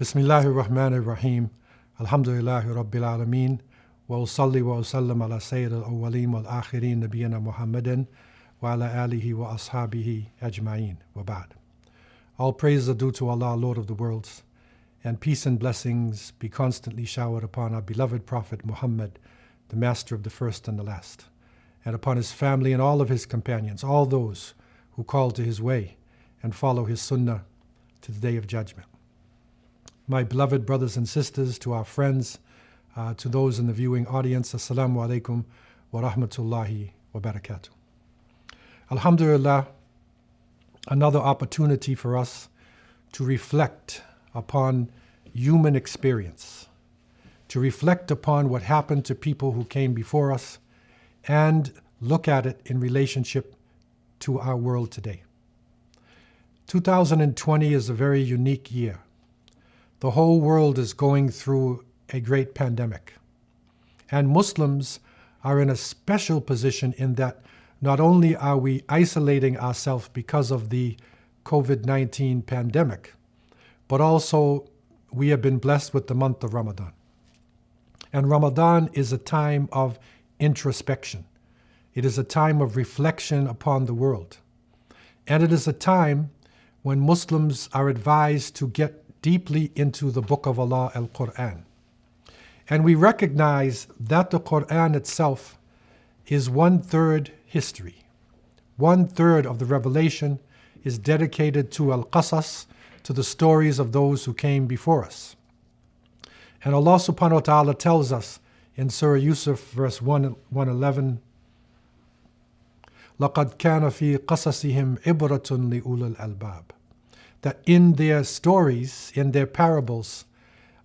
Bismillahir Rahmanir Rahim. Alhamdulillahi Rabbil Alameen. Wa usalli wa usallam ala Sayyid al-Awwaleen wal Akhirin Nabiyyina Muhammadin wa ala alihi wa ashabihi ajma'een. Wa ba'd. All praise are due to Allah, Lord of the worlds, and peace and blessings be constantly showered upon our beloved Prophet Muhammad, the master of the first and the last, and upon his family and all of his companions, all those who call to his way and follow his sunnah to the day of judgment. My beloved brothers and sisters, to our friends, to those in the viewing audience, Assalamu alaikum wa rahmatullahi wa barakatuh. Alhamdulillah, another opportunity for us to reflect upon human experience, to reflect upon what happened to people who came before us, and look at it in relationship to our world today. 2020 is a very unique year. The whole world is going through a great pandemic. And Muslims are in a special position in that not only are we isolating ourselves because of the COVID-19 pandemic, but also we have been blessed with the month of Ramadan. And Ramadan is a time of introspection. It is a time of reflection upon the world. And it is a time when Muslims are advised to get deeply into the Book of Allah, Al-Quran. And we recognize that the Quran itself is 1/3 history. 1/3 of the revelation is dedicated to Al-Qasas, to the stories of those who came before us. And Allah subhanahu wa ta'ala tells us in Surah Yusuf, verse 111, لَقَدْ كَانَ فِي قَصَصِهِمْ عِبْرَةٌ لِأُولِي الْأَلْبَابِ, that in their stories, in their parables,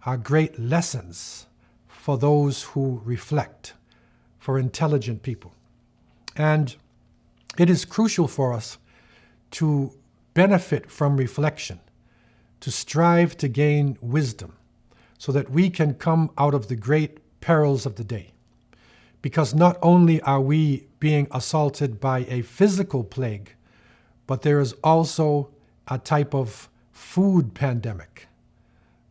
are great lessons for those who reflect, for intelligent people. And it is crucial for us to benefit from reflection, to strive to gain wisdom, so that we can come out of the great perils of the day. Because not only are we being assaulted by a physical plague, but there is also a type of food pandemic.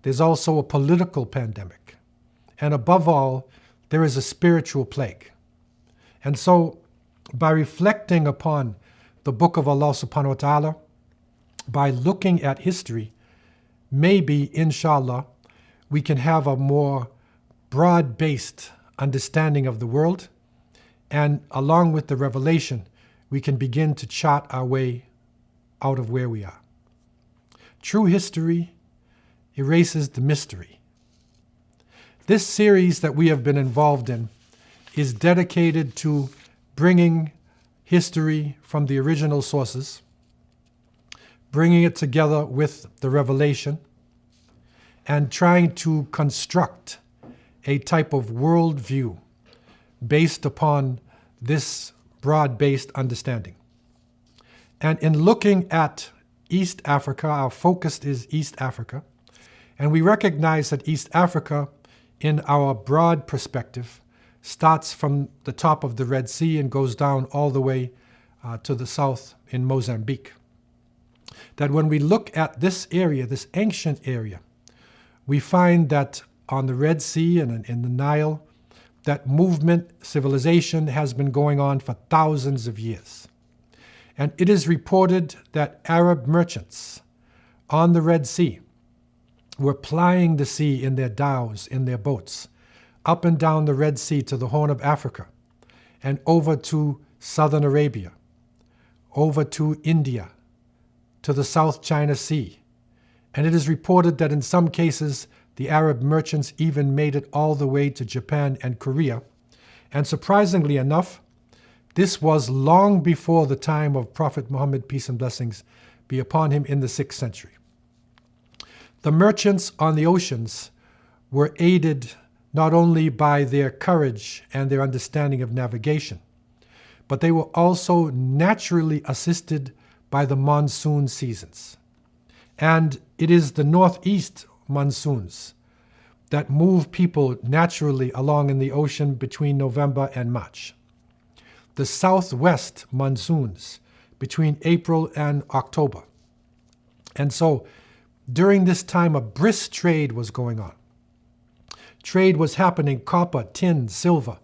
There's also a political pandemic. And above all, there is a spiritual plague. And so, by reflecting upon the book of Allah subhanahu wa ta'ala, by looking at history, maybe, inshallah, we can have a more broad-based understanding of the world, and along with the revelation, we can begin to chart our way out of where we are. True history erases the mystery. This series that we have been involved in is dedicated to bringing history from the original sources, bringing it together with the revelation, and trying to construct a type of worldview based upon this broad-based understanding. And in looking at East Africa, our focus is East Africa, and we recognize that East Africa, in our broad perspective, starts from the top of the Red Sea and goes down all the way to the south in Mozambique. That when we look at this area, this ancient area, we find that on the Red Sea and in the Nile, that movement, civilization has been going on for thousands of years. And it is reported that Arab merchants on the Red Sea were plying the sea in their dhows, in their boats, up and down the Red Sea to the Horn of Africa, and over to southern Arabia, over to India, to the South China Sea. And it is reported that in some cases, the Arab merchants even made it all the way to Japan and Korea. And surprisingly enough, this was long before the time of Prophet Muhammad, peace and blessings be upon him, in the 6th century. The merchants on the oceans were aided not only by their courage and their understanding of navigation, but they were also naturally assisted by the monsoon seasons. And it is the northeast monsoons that move people naturally along in the ocean between November and March. The southwest monsoons between April and October. And so during this time, a brisk trade was going on. Trade was happening. Copper, tin, silver,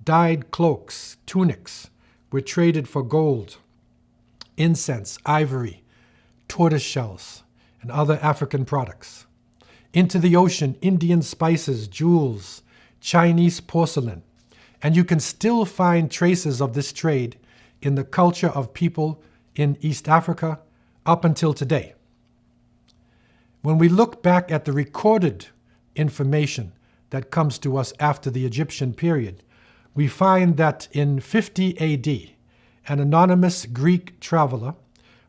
dyed cloaks, tunics were traded for gold, incense, ivory, tortoise shells, and other African products. Into the ocean, Indian spices, jewels, Chinese porcelain. And you can still find traces of this trade in the culture of people in East Africa up until today. When we look back at the recorded information that comes to us after the Egyptian period, we find that in 50 AD, an anonymous Greek traveler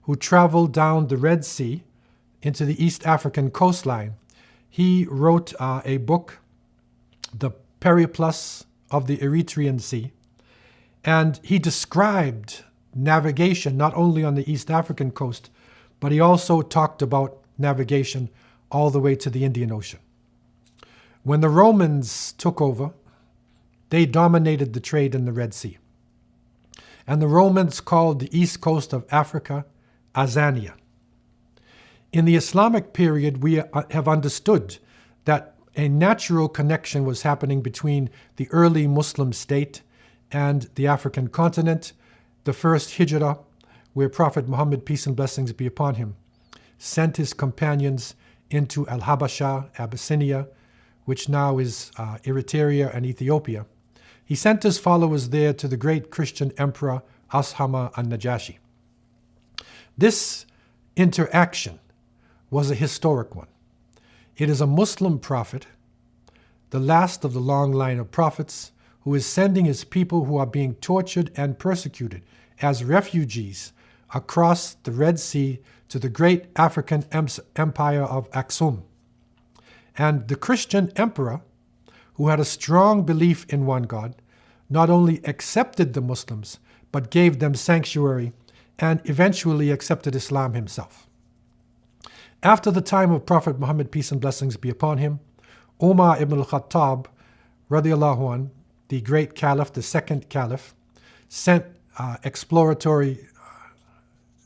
who traveled down the Red Sea into the East African coastline, he wrote a book, The Periplus of the Eritrean Sea, and he described navigation not only on the East African coast, but he also talked about navigation all the way to the Indian Ocean. When the Romans took over, they dominated the trade in the Red Sea. And the Romans called the east coast of Africa Azania. In the Islamic period, we have understood that a natural connection was happening between the early Muslim state and the African continent, the first Hijrah, where Prophet Muhammad, peace and blessings be upon him, sent his companions into Al-Habasha, Abyssinia, which now is Eritrea and Ethiopia. He sent his followers there to the great Christian emperor Ashama an-Najashi. This interaction was a historic one. It is a Muslim prophet, the last of the long line of prophets, who is sending his people who are being tortured and persecuted as refugees across the Red Sea to the great African empire of Aksum. And the Christian emperor, who had a strong belief in one God, not only accepted the Muslims, but gave them sanctuary and eventually accepted Islam himself. After the time of Prophet Muhammad, peace and blessings be upon him, Umar ibn al-Khattab, radiallahu anh, the great caliph, the second caliph, sent exploratory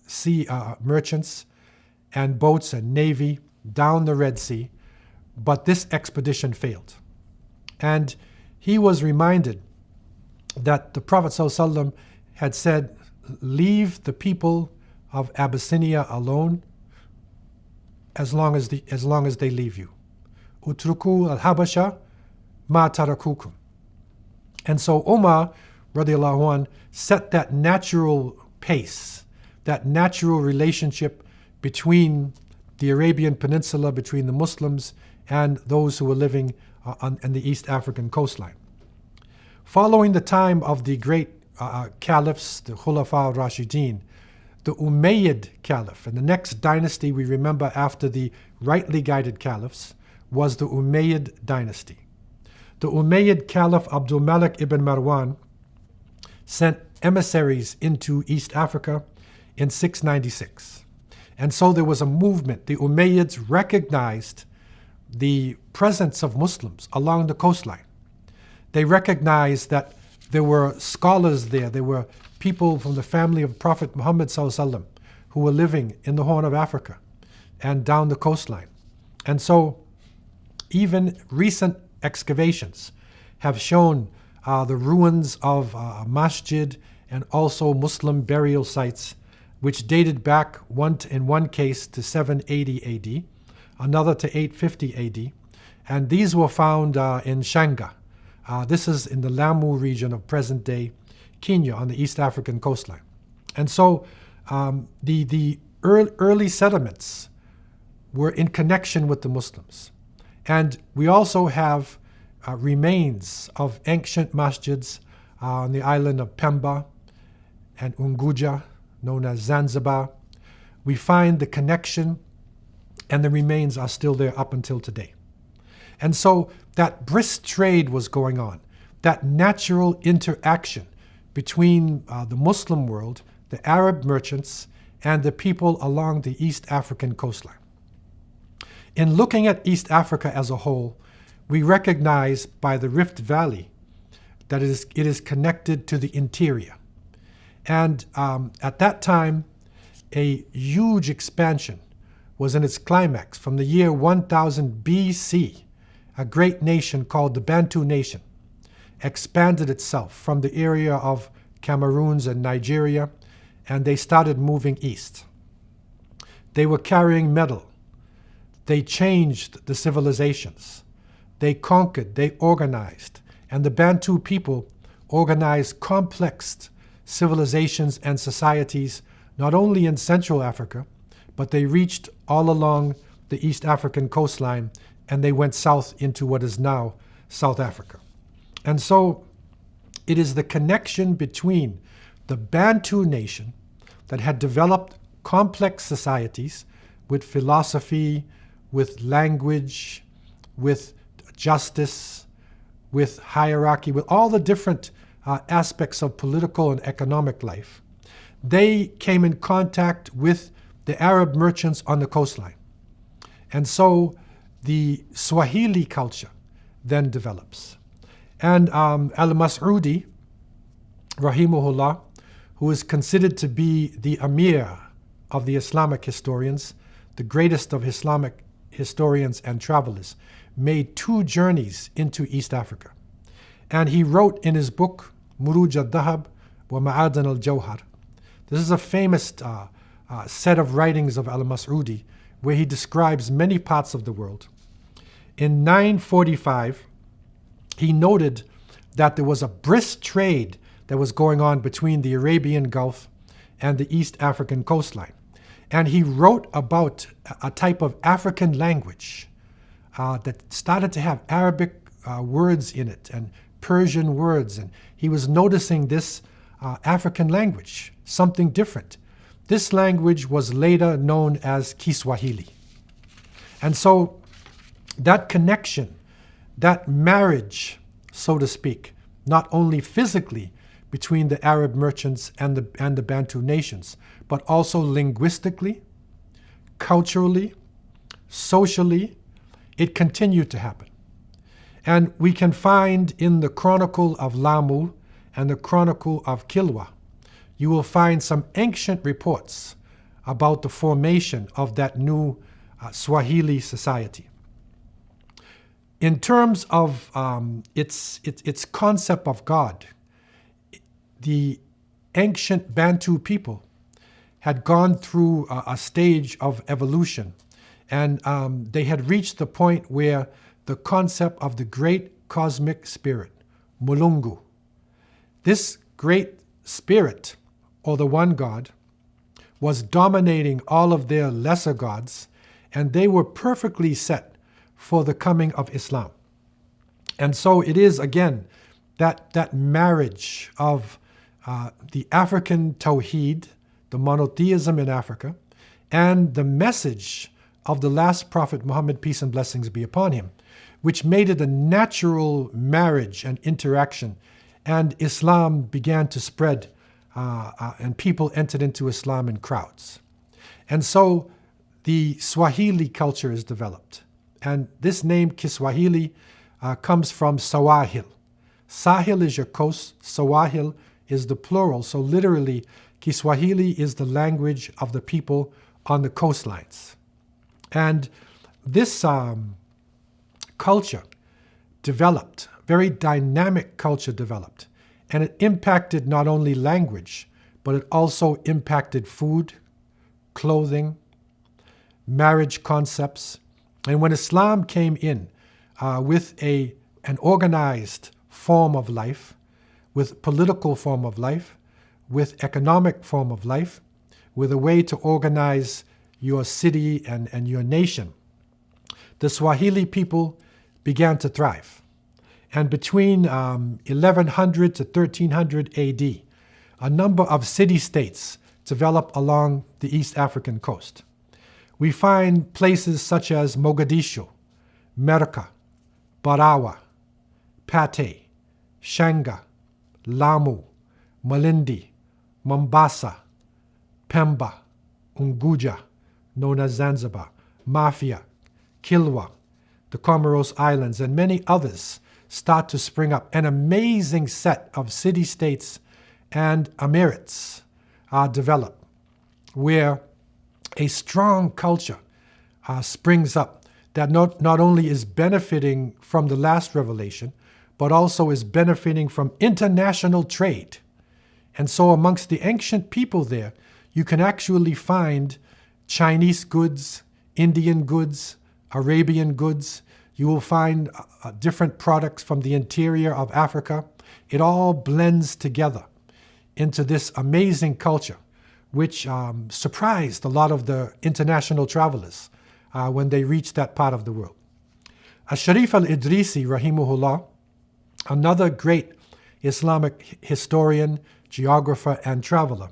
sea merchants and boats and navy down the Red Sea, but this expedition failed. And he was reminded that the Prophet ﷺ had said, leave the people of Abyssinia alone as long as they leave you. Utruku al-Habasha ma tarakukum. And so Umar, radiallahu anh, set that natural pace, that natural relationship between the Arabian Peninsula, between the Muslims and those who were living on the East African coastline. Following the time of the great caliphs, the Khulafa al-Rashidin, the Umayyad Caliph, and the next dynasty we remember after the rightly guided caliphs was the Umayyad dynasty. The Umayyad Caliph Abdul Malik ibn Marwan sent emissaries into East Africa in 696. And so there was a movement. The Umayyads recognized the presence of Muslims along the coastline. They recognized that there were scholars there. There were people from the family of Prophet Muhammad ﷺ who were living in the Horn of Africa and down the coastline. And so even recent excavations have shown the ruins of a masjid and also Muslim burial sites, which dated back in one case to 780 AD, another to 850 AD. And these were found in Shanga. This is in the Lamu region of present-day Kenya on the East African coastline. And so the early settlements were in connection with the Muslims. And we also have remains of ancient masjids on the island of Pemba and Unguja, known as Zanzibar. We find the connection, and the remains are still there up until today. And so that brisk trade was going on, that natural interaction between the Muslim world, the Arab merchants, and the people along the East African coastline. In looking at East Africa as a whole, we recognize by the Rift Valley that it is connected to the interior. And at that time, a huge expansion was in its climax from the year 1000 BC. A great nation called the Bantu nation expanded itself from the area of Cameroons and Nigeria, and they started moving east. They were carrying metal. They changed the civilizations. They conquered, they organized, and the Bantu people organized complex civilizations and societies, not only in Central Africa, but they reached all along the East African coastline, and they went south into what is now South Africa. And so it is the connection between the Bantu nation that had developed complex societies with philosophy, with language, with justice, with hierarchy, with all the different aspects of political and economic life. They came in contact with the Arab merchants on the coastline. And so the Swahili culture then develops. And Al-Mas'udi, rahimahullah, who is considered to be the Amir of the Islamic historians, the greatest of Islamic historians and travelers, made 2 journeys into East Africa. And he wrote in his book, Muruj al-Dahab wa Ma'adan al-Jawhar. This is a famous set of writings of Al-Mas'udi where he describes many parts of the world. In 945, he noted that there was a brisk trade that was going on between the Arabian Gulf and the East African coastline. And he wrote about a type of African language that started to have Arabic words in it and Persian words. And he was noticing this African language, something different. This language was later known as Kiswahili. And so that connection, that marriage, so to speak, not only physically between the Arab merchants and the Bantu nations, but also linguistically, culturally, socially, it continued to happen. And we can find in the Chronicle of Lamu and the Chronicle of Kilwa, you will find some ancient reports about the formation of that new Swahili society. In terms of its concept of God, the ancient Bantu people had gone through a stage of evolution, and they had reached the point where the concept of the great cosmic spirit, Mulungu, this great spirit, or the one God, was dominating all of their lesser gods, and they were perfectly set for the coming of Islam. And so it is, again, that marriage of the African Tawheed, the monotheism in Africa, and the message of the last prophet Muhammad, peace and blessings be upon him, which made it a natural marriage and interaction. And Islam began to spread, and people entered into Islam in crowds. And so the Swahili culture is developed. And this name, Kiswahili, comes from Sawahil. Sahil is your coast, Sawahil is the plural. So literally, Kiswahili is the language of the people on the coastlines. And this culture developed, very dynamic culture developed, and it impacted not only language, but it also impacted food, clothing, marriage concepts. And when Islam came in with an organized form of life, with political form of life, with economic form of life, with a way to organize your city and your nation, the Swahili people began to thrive. And between 1100 to 1300 AD, a number of city-states developed along the East African coast. We find places such as Mogadishu, Merka, Barawa, Pate, Shanga, Lamu, Malindi, Mombasa, Pemba, Unguja, known as Zanzibar, Mafia, Kilwa, the Comoros Islands, and many others start to spring up. An amazing set of city-states and emirates are developed, where a strong culture springs up that not only is benefiting from the last revelation, but also is benefiting from international trade. And so amongst the ancient people there, you can actually find Chinese goods, Indian goods, Arabian goods. You will find different products from the interior of Africa. It all blends together into this amazing culture, which surprised a lot of the international travelers when they reached that part of the world. Sharif al-Idrisi, rahimahullah, another great Islamic historian, geographer, and traveler.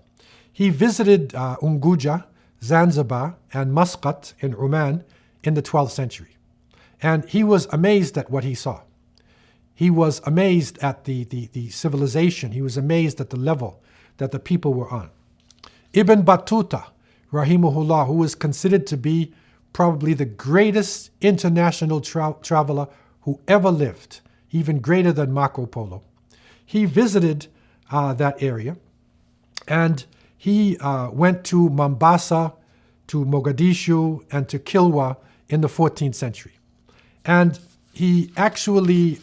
He visited Unguja, Zanzibar, and Muscat in Oman in the 12th century. And he was amazed at what he saw. He was amazed at the civilization. He was amazed at the level that the people were on. Ibn Battuta, rahimahullah, who was considered to be probably the greatest international traveler who ever lived, even greater than Marco Polo. He visited that area, and he went to Mombasa, to Mogadishu, and to Kilwa in the 14th century. And he actually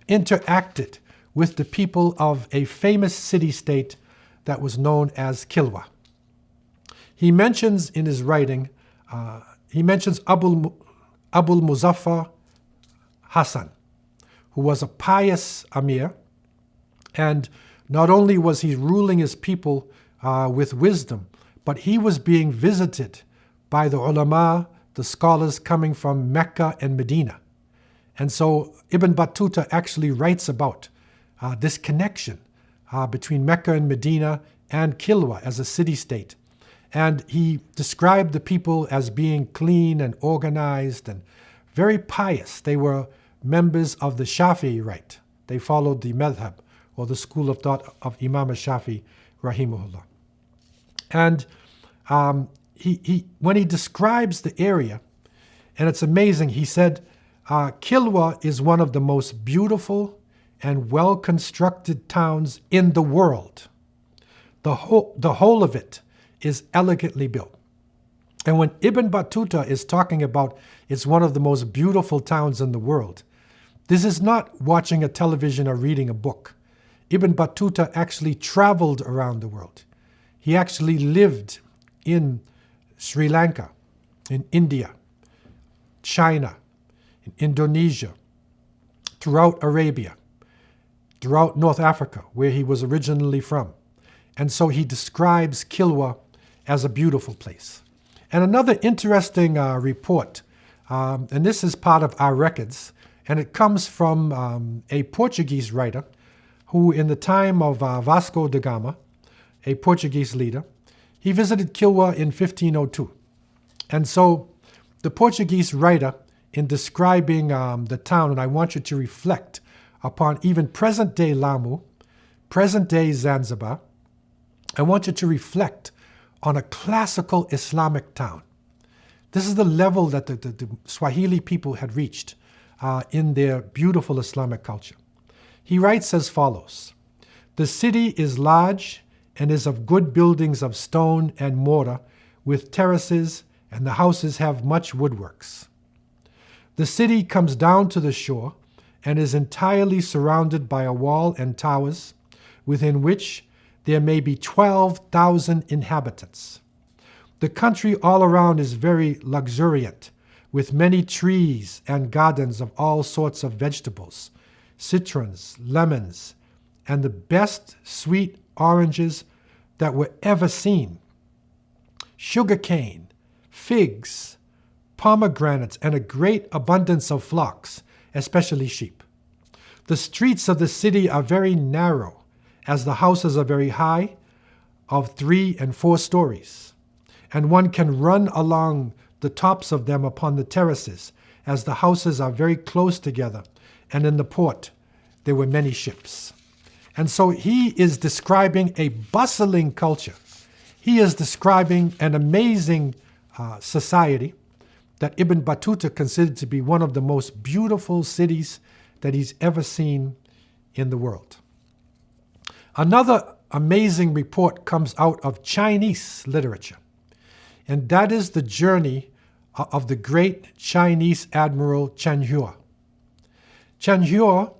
interacted with the people of a famous city-state that was known as Kilwa. He mentions in his writing, he mentions Abul Muzaffar Hassan, who was a pious Amir, and not only was he ruling his people with wisdom, but he was being visited by the ulama, the scholars coming from Mecca and Medina. And so Ibn Battuta actually writes about this connection between Mecca and Medina and Kilwa as a city-state. And he described the people as being clean and organized and very pious. They were members of the Shafi'i rite. They followed the madhab, or the school of thought of Imam al-Shafi, rahimahullah. And when he describes the area, and it's amazing, he said, Kilwa is one of the most beautiful and well-constructed towns in the world. The whole of it is elegantly built. And when Ibn Battuta is talking about it's one of the most beautiful towns in the world, this is not watching a television or reading a book. Ibn Battuta actually traveled around the world. He actually lived in Sri Lanka, in India, China, in Indonesia, throughout Arabia, throughout North Africa, where he was originally from. And so he describes Kilwa as a beautiful place. And another interesting report, and this is part of our records, and it comes from a Portuguese writer who, in the time of Vasco da Gama, a Portuguese leader, he visited Kilwa in 1502. And so the Portuguese writer, in describing the town, and I want you to reflect upon even present-day Lamu, present-day Zanzibar, I want you to reflect on a classical Islamic town. This is the level that the Swahili people had reached in their beautiful Islamic culture. He writes as follows: "The city is large and is of good buildings of stone and mortar, with terraces, and the houses have much woodworks. The city comes down to the shore and is entirely surrounded by a wall and towers, within which there may be 12,000 inhabitants. The country all around is very luxuriant, with many trees and gardens of all sorts of vegetables, citrons, lemons, and the best sweet oranges that were ever seen, sugarcane, figs, pomegranates, and a great abundance of flocks, especially sheep. The streets of the city are very narrow, as the houses are very high, of 3 and 4 stories, and one can run along the tops of them upon the terraces, as the houses are very close together, and in the port there were many ships." And so he is describing a bustling culture. He is describing an amazing society that Ibn Battuta considered to be one of the most beautiful cities that he's ever seen in the world. Another amazing report comes out of Chinese literature, and that is the journey of the great Chinese admiral Chen Huo. Chen Huo,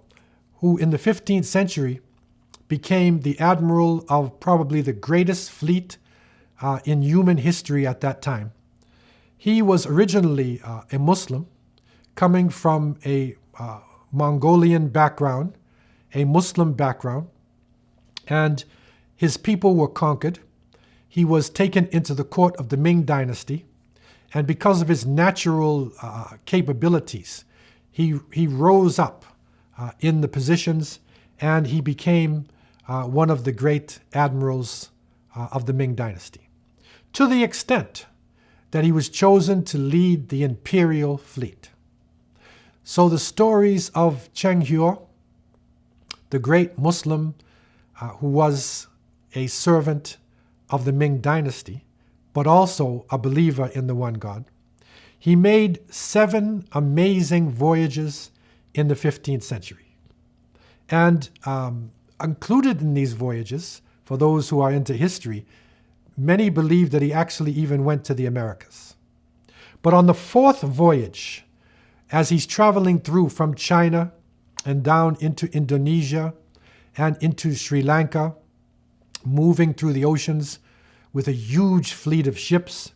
who in the 15th century became the admiral of probably the greatest fleet in human history at that time. He was originally a Muslim coming from a Mongolian background, a Muslim background, and his people were conquered. He was taken into the court of the Ming dynasty, and because of his natural capabilities, he rose up in the positions, and he became one of the great admirals of the Ming dynasty, to the extent that he was chosen to lead the imperial fleet. So the stories of Chen Huo, the great Muslim who was a servant of the Ming dynasty, but also a believer in the one God, he made 7 amazing voyages in the 15th century. And included in these voyages, for those who are into history, many believe that he actually even went to the Americas. But on the 4th voyage, as he's traveling through from China and down into Indonesia and into Sri Lanka, moving through the oceans with a huge fleet of ships,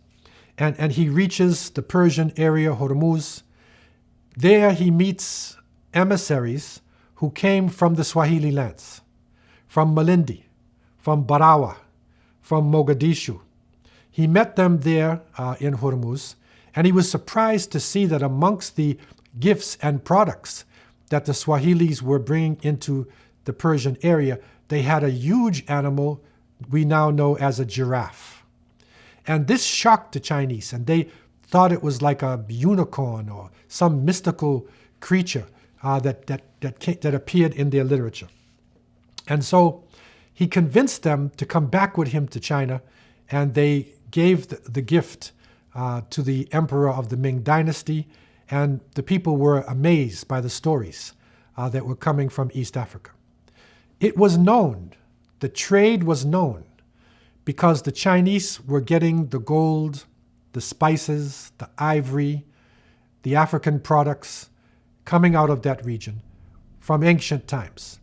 and he reaches the Persian area, Hormuz. There he meets emissaries who came from the Swahili lands, from Malindi, from Barawa, from Mogadishu. He met them there in Hormuz, and he was surprised to see that amongst the gifts and products that the Swahilis were bringing into the Persian area, they had a huge animal we now know as a giraffe. And this shocked the Chinese, and they thought it was like a unicorn or some mystical creature that appeared in their literature. And so he convinced them to come back with him to China, and they gave the gift to the emperor of the Ming dynasty, and the people were amazed by the stories that were coming from East Africa. It was known, the trade was known, because the Chinese were getting the gold, the spices, the ivory, the African products coming out of that region from ancient times.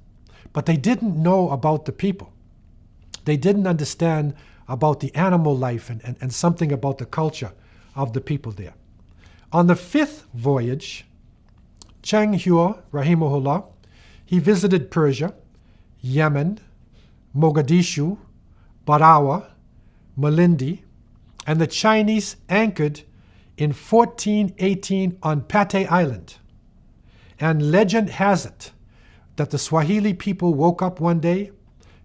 But they didn't know about the people. They didn't understand about the animal life and something about the culture of the people there. On the 5th voyage, Chen Huo, rahimahullah, he visited Persia, Yemen, Mogadishu, Barawa, Malindi, and the Chinese anchored in 1418 on Patay Island. And legend has it that the Swahili people woke up one day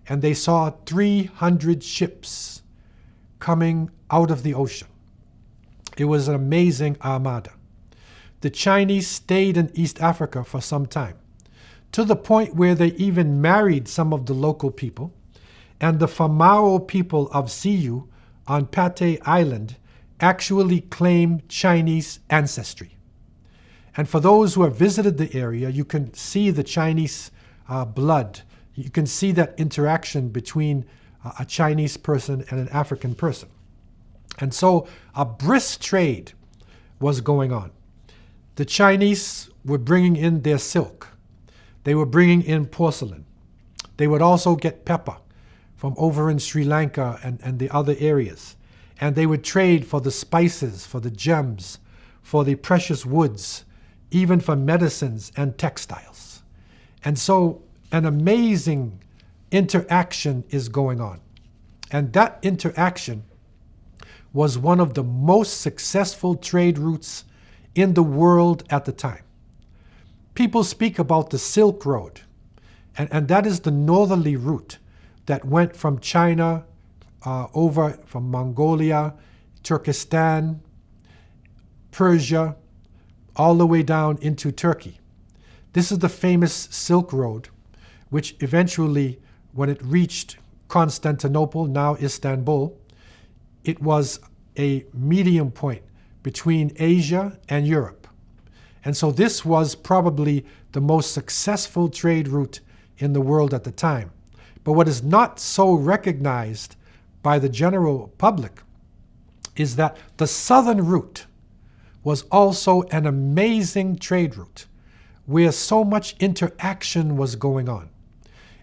and they saw 300 ships coming out of the ocean. It was an amazing armada. The Chinese stayed in East Africa for some time, to the point where they even married some of the local people, and the Famao people of Siu on Patay Island actually claim Chinese ancestry. And for those who have visited the area, you can see the Chinese blood. You can see that interaction between a Chinese person and an African person. And so a brisk trade was going on. The Chinese were bringing in their silk. They were bringing in porcelain. They would also get pepper from over in Sri Lanka and the other areas. And they would trade for the spices, for the gems, for the precious woods, even for medicines and textiles. And so an amazing interaction is going on. And that interaction was one of the most successful trade routes in the world at the time. People speak about the Silk Road, and that is the northerly route that went from China over from Mongolia, Turkestan, Persia, all the way down into Turkey. This is the famous Silk Road, which eventually, when it reached Constantinople, now Istanbul, it was a medium point between Asia and Europe. And so this was probably the most successful trade route in the world at the time. But what is not so recognized by the general public is that the southern route, was also an amazing trade route where so much interaction was going on.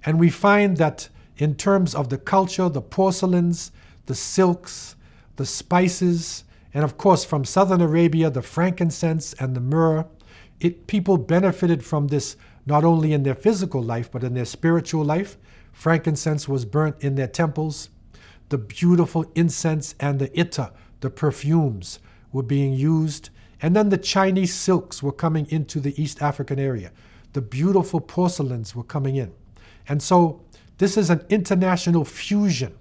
And we find that in terms of the culture, the porcelains, the silks, the spices, and of course from southern Arabia, the frankincense and the myrrh, people benefited from this not only in their physical life, but in their spiritual life. Frankincense was burnt in their temples. The beautiful incense and the itta, the perfumes, were being used. And then the Chinese silks were coming into the East African area. The beautiful porcelains were coming in. And so this is an international fusion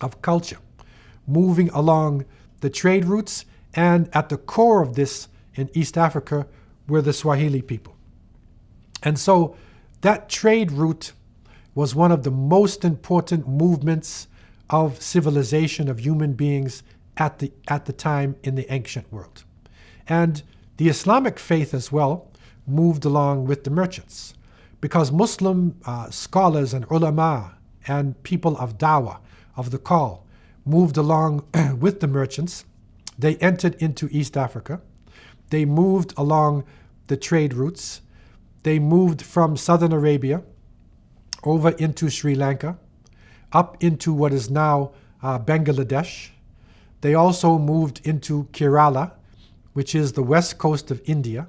of culture moving along the trade routes, and at the core of this in East Africa were the Swahili people. And so that trade route was one of the most important movements of civilization of human beings at the time in the ancient world. And the Islamic faith as well moved along with the merchants, because Muslim scholars and ulama and people of dawah, of the call, moved along with the merchants. They entered into East Africa. They moved along the trade routes. They moved from southern Arabia over into Sri Lanka, up into what is now Bangladesh. They also moved into Kerala, which is the west coast of India,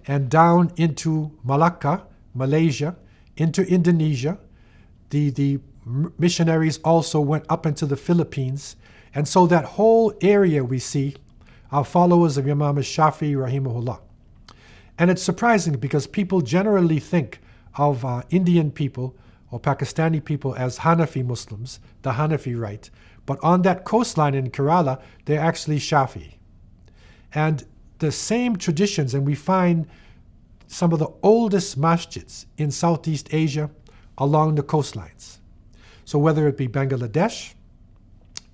and down into Malacca, Malaysia, into Indonesia. The missionaries also went up into the Philippines. And so that whole area we see are followers of Imam Shafi'i rahimahullah. And it's surprising because people generally think of Indian people or Pakistani people as Hanafi Muslims, the Hanafi rite. But on that coastline in Kerala, they're actually Shafi'i. And the same traditions, and we find some of the oldest masjids in Southeast Asia along the coastlines. So whether it be Bangladesh,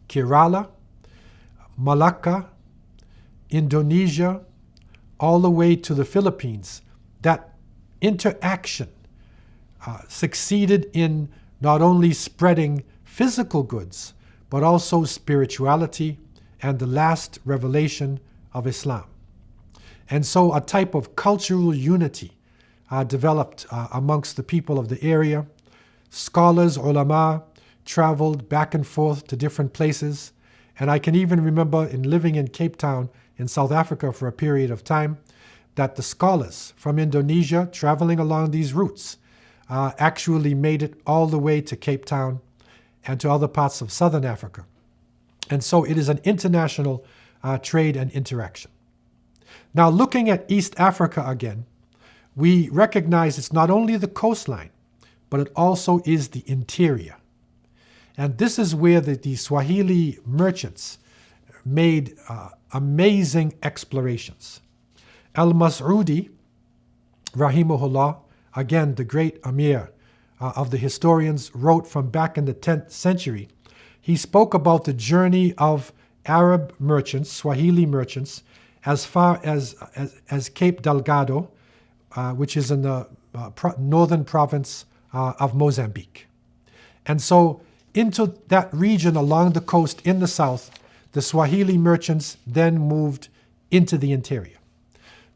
Kerala, Malacca, Indonesia, all the way to the Philippines, that interaction succeeded in not only spreading physical goods, but also spirituality and the last revelation of Islam. And so a type of cultural unity developed amongst the people of the area. Scholars, ulama, traveled back and forth to different places. And I can even remember in living in Cape Town in South Africa for a period of time, that the scholars from Indonesia traveling along these routes actually made it all the way to Cape Town and to other parts of Southern Africa. And so it is an international trade and interaction. Now, looking at East Africa again, we recognize it's not only the coastline, but it also is the interior. And this is where the Swahili merchants made amazing explorations. Al-Mas'udi, rahimahullah, again, the great Amir of the historians, wrote from back in the 10th century. He spoke about the journey of Arab merchants, Swahili merchants, as far as Cape Delgado, which is in the northern province of Mozambique. And so into that region along the coast in the south, the Swahili merchants then moved into the interior.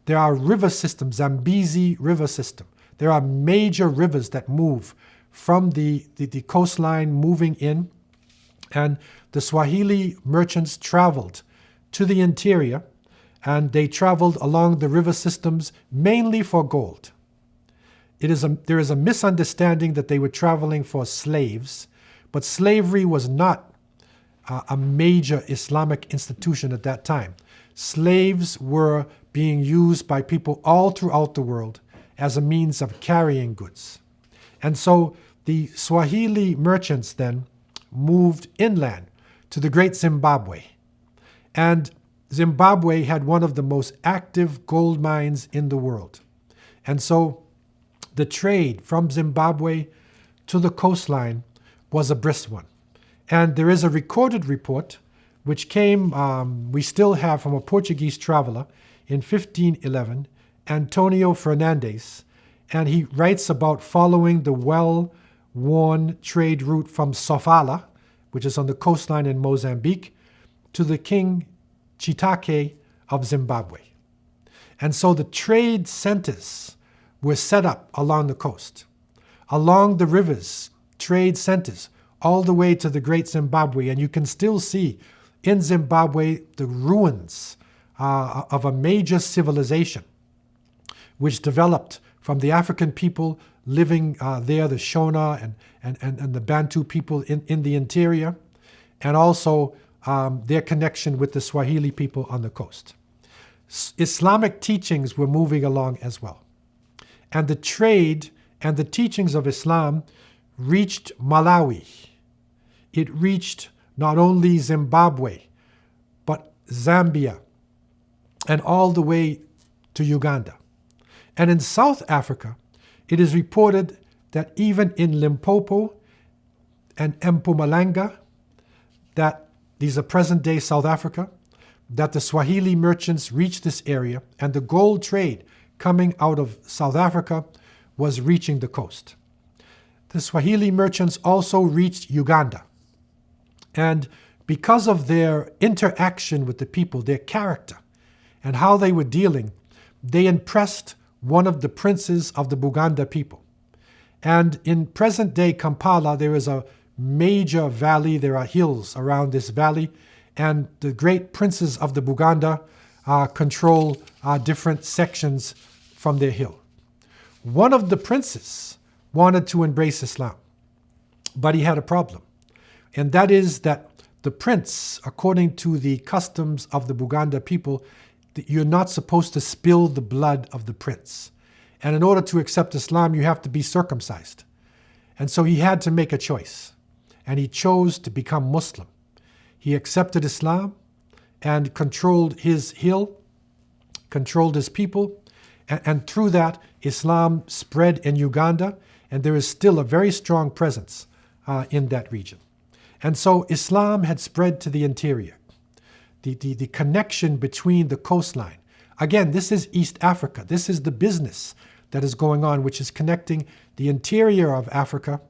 There are river systems, Zambezi River system. There are major rivers that move from the coastline moving in. And the Swahili merchants traveled to the interior, and they traveled along the river systems mainly for gold. There is a misunderstanding that they were traveling for slaves, but slavery was not a major Islamic institution at that time. Slaves were being used by people all throughout the world as a means of carrying goods. And so the Swahili merchants then moved inland to the great Zimbabwe. And Zimbabwe had one of the most active gold mines in the world. And so the trade from Zimbabwe to the coastline was a brisk one. And there is a recorded report which came, we still have, from a Portuguese traveler in 1511, Antonio Fernandes, and he writes about following the well-worn trade route from Sofala, which is on the coastline in Mozambique, to the King Chitake of Zimbabwe. And so the trade centers were set up along the coast. Along the rivers, trade centers, all the way to the Great Zimbabwe. And you can still see in Zimbabwe the ruins of a major civilization which developed from the African people living there, the Shona and the Bantu people in the interior, and also their connection with the Swahili people on the coast. Islamic teachings were moving along as well. And the trade and the teachings of Islam reached Malawi. It reached not only Zimbabwe, but Zambia, and all the way to Uganda. And in South Africa, it is reported that even in Limpopo and Mpumalanga, that these are present-day South Africa, that the Swahili merchants reached this area, and the gold trade coming out of South Africa was reaching the coast. The Swahili merchants also reached Uganda. And because of their interaction with the people, their character, and how they were dealing, they impressed one of the princes of the Buganda people. And in present-day Kampala, there is a major valley. There are hills around this valley, and the great princes of the Buganda control different sections from their hill. One of the princes wanted to embrace Islam, but he had a problem. And that is that the prince, according to the customs of the Buganda people, you're not supposed to spill the blood of the prince. And in order to accept Islam, you have to be circumcised. And so he had to make a choice. And he chose to become Muslim. He accepted Islam and controlled his hill, controlled his people. And through that, Islam spread in Uganda. And there is still a very strong presence in that region. And so Islam had spread to the interior. The connection between the coastline. Again, this is East Africa. This is the business that is going on, which is connecting the interior of Africa,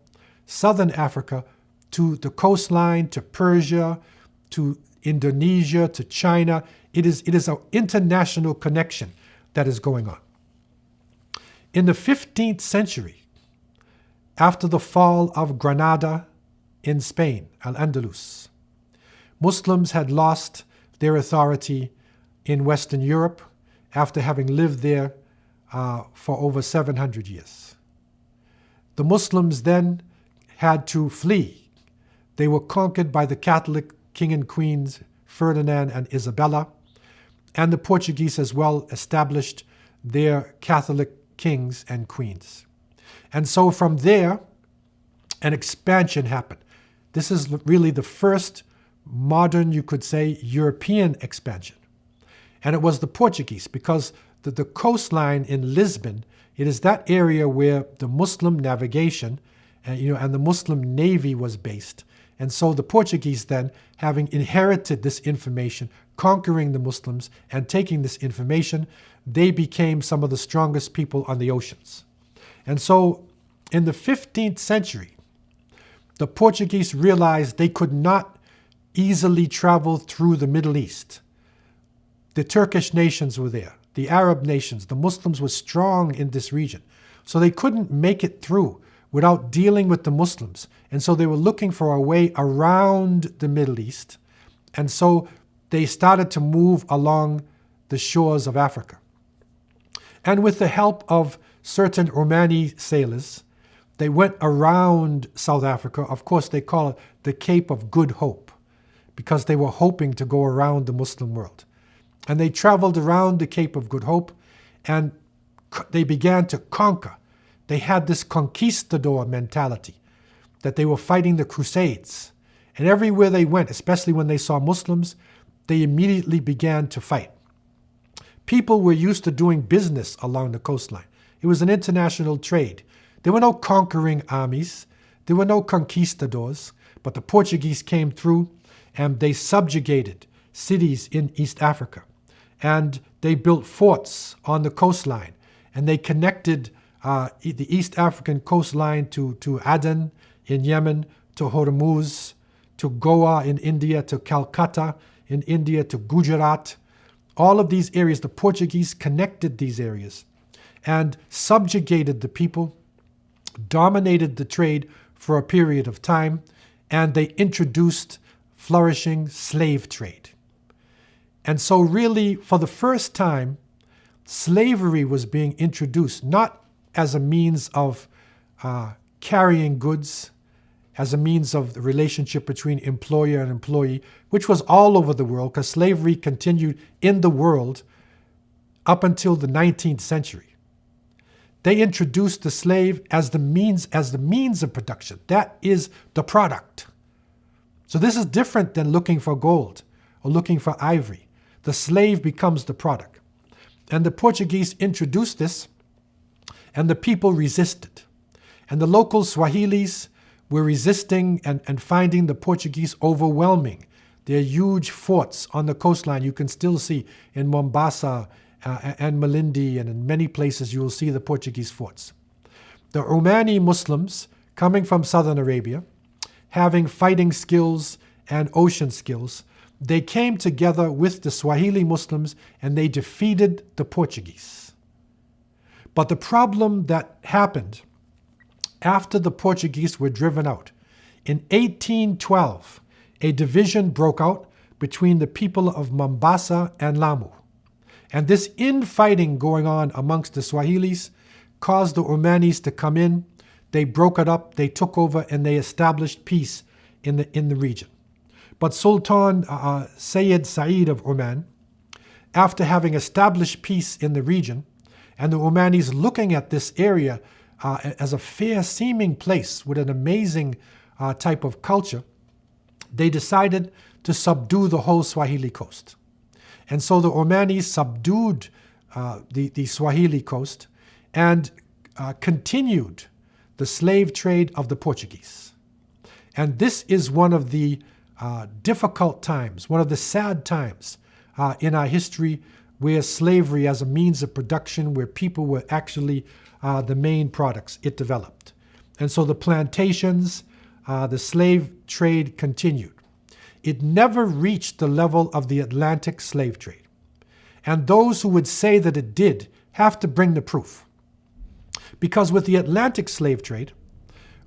southern Africa, to the coastline, to Persia, to Indonesia, to China. It is an international connection that is going on. In the 15th century, after the fall of Granada in Spain, Al-Andalus, Muslims had lost their authority in Western Europe after having lived there for over 700 years. The Muslims then had to flee. They were conquered by the Catholic king and queens Ferdinand and Isabella, and the Portuguese as well established their Catholic kings and queens. And so from there, an expansion happened. This is really the first modern, you could say, European expansion. And it was the Portuguese, because the coastline in Lisbon, it is that area where the Muslim navigation and the Muslim navy was based. And so the Portuguese then, having inherited this information, conquering the Muslims and taking this information, they became some of the strongest people on the oceans. And so in the 15th century, the Portuguese realized they could not easily travel through the Middle East. The Turkish nations were there, the Arab nations, the Muslims were strong in this region. So they couldn't make it through without dealing with the Muslims. And so they were looking for a way around the Middle East. And so they started to move along the shores of Africa. And with the help of certain Omani sailors, they went around South Africa. Of course, they call it the Cape of Good Hope, because they were hoping to go around the Muslim world. And they traveled around the Cape of Good Hope, and they began to conquer. They had this conquistador mentality, that they were fighting the Crusades. And everywhere they went, especially when they saw Muslims, they immediately began to fight. People were used to doing business along the coastline. It was an international trade. There were no conquering armies. There were no conquistadors. But the Portuguese came through and they subjugated cities in East Africa. And they built forts on the coastline. And they connected the East African coastline to Aden in Yemen, to Hormuz, to Goa in India, to Calcutta in India, to Gujarat, all of these areas, the Portuguese connected these areas and subjugated the people, dominated the trade for a period of time, and they introduced flourishing slave trade. And so really, for the first time, slavery was being introduced, not as a means of carrying goods, as a means of the relationship between employer and employee, which was all over the world, because slavery continued in the world up until the 19th century. They introduced the slave as the means of production. That is the product. So this is different than looking for gold or looking for ivory. The slave becomes the product. And the Portuguese introduced this, and the people resisted. And the local Swahilis were resisting and finding the Portuguese overwhelming. Their huge forts on the coastline you can still see in Mombasa and Malindi, and in many places you will see the Portuguese forts. The Omani Muslims coming from southern Arabia, having fighting skills and ocean skills, they came together with the Swahili Muslims and they defeated the Portuguese. But the problem that happened after the Portuguese were driven out, in 1812, a division broke out between the people of Mombasa and Lamu. And this infighting going on amongst the Swahilis caused the Omanis to come in. They broke it up, they took over, and they established peace in the region. But Sultan Sayyid Said of Oman, after having established peace in the region, and the Omanis looking at this area as a fair-seeming place with an amazing type of culture, they decided to subdue the whole Swahili coast. And so the Omanis subdued the Swahili coast and continued the slave trade of the Portuguese. And this is one of the difficult times, one of the sad times in our history, where slavery as a means of production, where people were actually the main products, it developed. And so the plantations, the slave trade continued. It never reached the level of the Atlantic slave trade. And those who would say that it did have to bring the proof. Because with the Atlantic slave trade,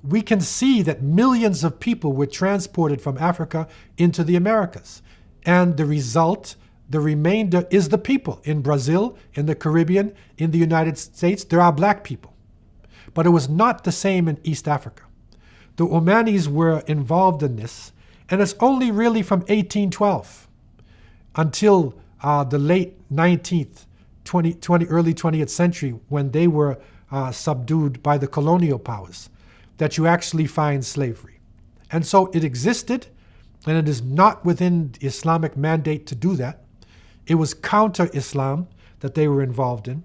we can see that millions of people were transported from Africa into the Americas. And the result, the remainder, is the people. In Brazil, in the Caribbean, in the United States, there are black people. But it was not the same in East Africa. The Omanis were involved in this, and it's only really from 1812 until the late 19th, early 20th century, when they were subdued by the colonial powers, that you actually find slavery. And so it existed, and it is not within the Islamic mandate to do that. It was counter-Islam that they were involved in.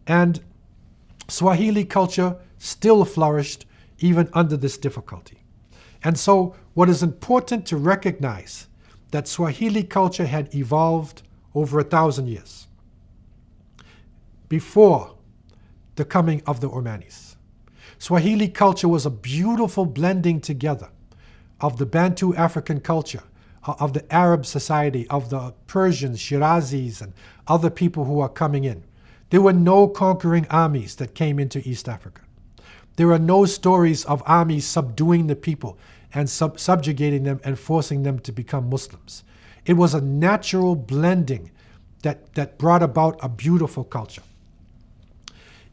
And Swahili culture still flourished even under this difficulty. And so what is important to recognize, that Swahili culture had evolved over 1,000 years before the coming of the Omanis. Swahili culture was a beautiful blending together of the Bantu African culture, of the Arab society, of the Persians, Shirazis, and other people who are coming in. There were no conquering armies that came into East Africa. There are no stories of armies subduing the people and subjugating them and forcing them to become Muslims. It was a natural blending that brought about a beautiful culture.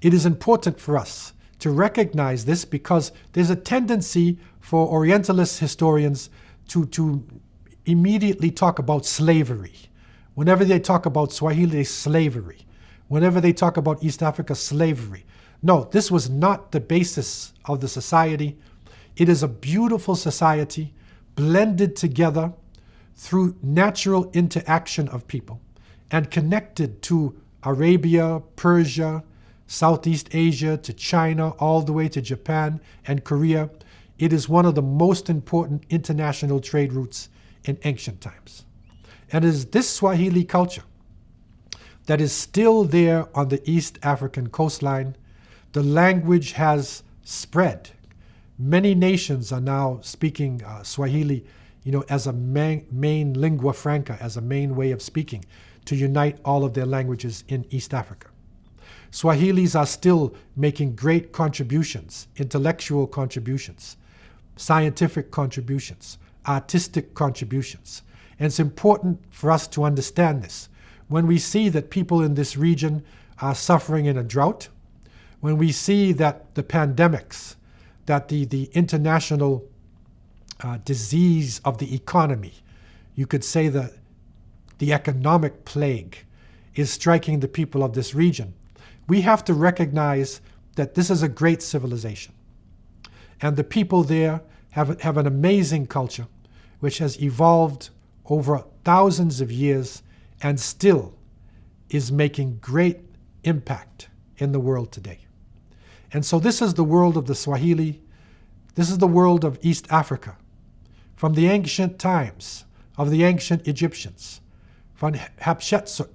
It is important for us to recognize this, because there's a tendency for Orientalist historians to immediately talk about slavery. Whenever they talk about Swahili, slavery. Whenever they talk about East Africa, slavery. No, this was not the basis of the society. It is a beautiful society blended together through natural interaction of people and connected to Arabia, Persia, Southeast Asia, to China, all the way to Japan and Korea. It is one of the most important international trade routes in ancient times. And it is this Swahili culture that is still there on the East African coastline. The language has spread. Many nations are now speaking Swahili, as a main lingua franca, as a main way of speaking. to unite all of their languages in East Africa. Swahilis are still making great contributions, intellectual contributions, scientific contributions, artistic contributions. And it's important for us to understand this. When we see that people in this region are suffering in a drought, when we see that the pandemics, that the international disease of the economy, you could say that the economic plague is striking the people of this region, we have to recognize that this is a great civilization. And the people there have an amazing culture which has evolved over thousands of years and still is making great impact in the world today. And so this is the world of the Swahili. This is the world of East Africa. From the ancient times of the ancient Egyptians, from Hatshepsut,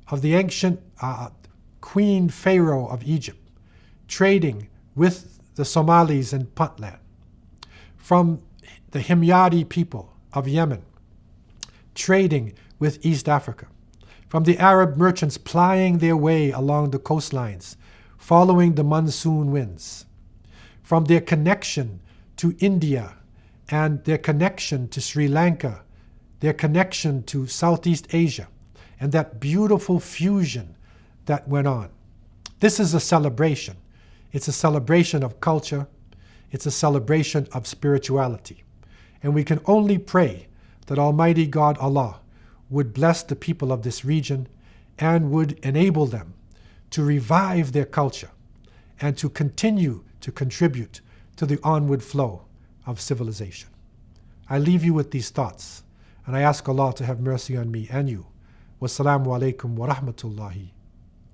of the ancient Queen Pharaoh of Egypt, trading with the Somalis in Puntland, from the Himyari people of Yemen, trading with East Africa, from the Arab merchants plying their way along the coastlines, following the monsoon winds, from their connection to India and their connection to Sri Lanka, their connection to Southeast Asia, and that beautiful fusion that went on. This is a celebration. It's a celebration of culture. It's a celebration of spirituality. And we can only pray that Almighty God Allah would bless the people of this region and would enable them to revive their culture and to continue to contribute to the onward flow of civilization. I leave you with these thoughts, and I ask Allah to have mercy on me and you. Wassalamu alaikum wa rahmatullahi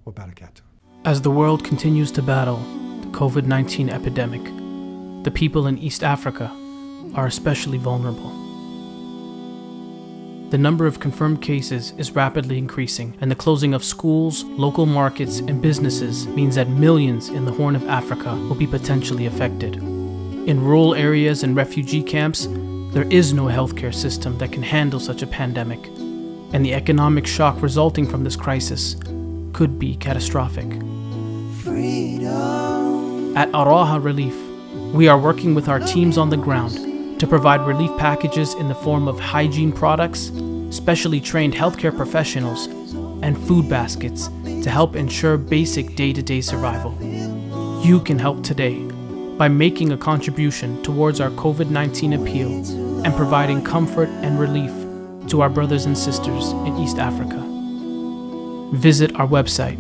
wa barakatuh. As the world continues to battle the COVID-19 epidemic, the people in East Africa are especially vulnerable. The number of confirmed cases is rapidly increasing, and the closing of schools, local markets, and businesses means that millions in the Horn of Africa will be potentially affected. In rural areas and refugee camps, there is no healthcare system that can handle such a pandemic, and the economic shock resulting from this crisis could be catastrophic. Freedom. At Araha Relief, we are working with our teams on the ground to provide relief packages in the form of hygiene products, specially trained healthcare professionals, and food baskets to help ensure basic day-to-day survival. You can help today by making a contribution towards our COVID-19 appeal and providing comfort and relief to our brothers and sisters in East Africa. Visit our website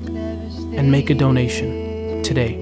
and make a donation today.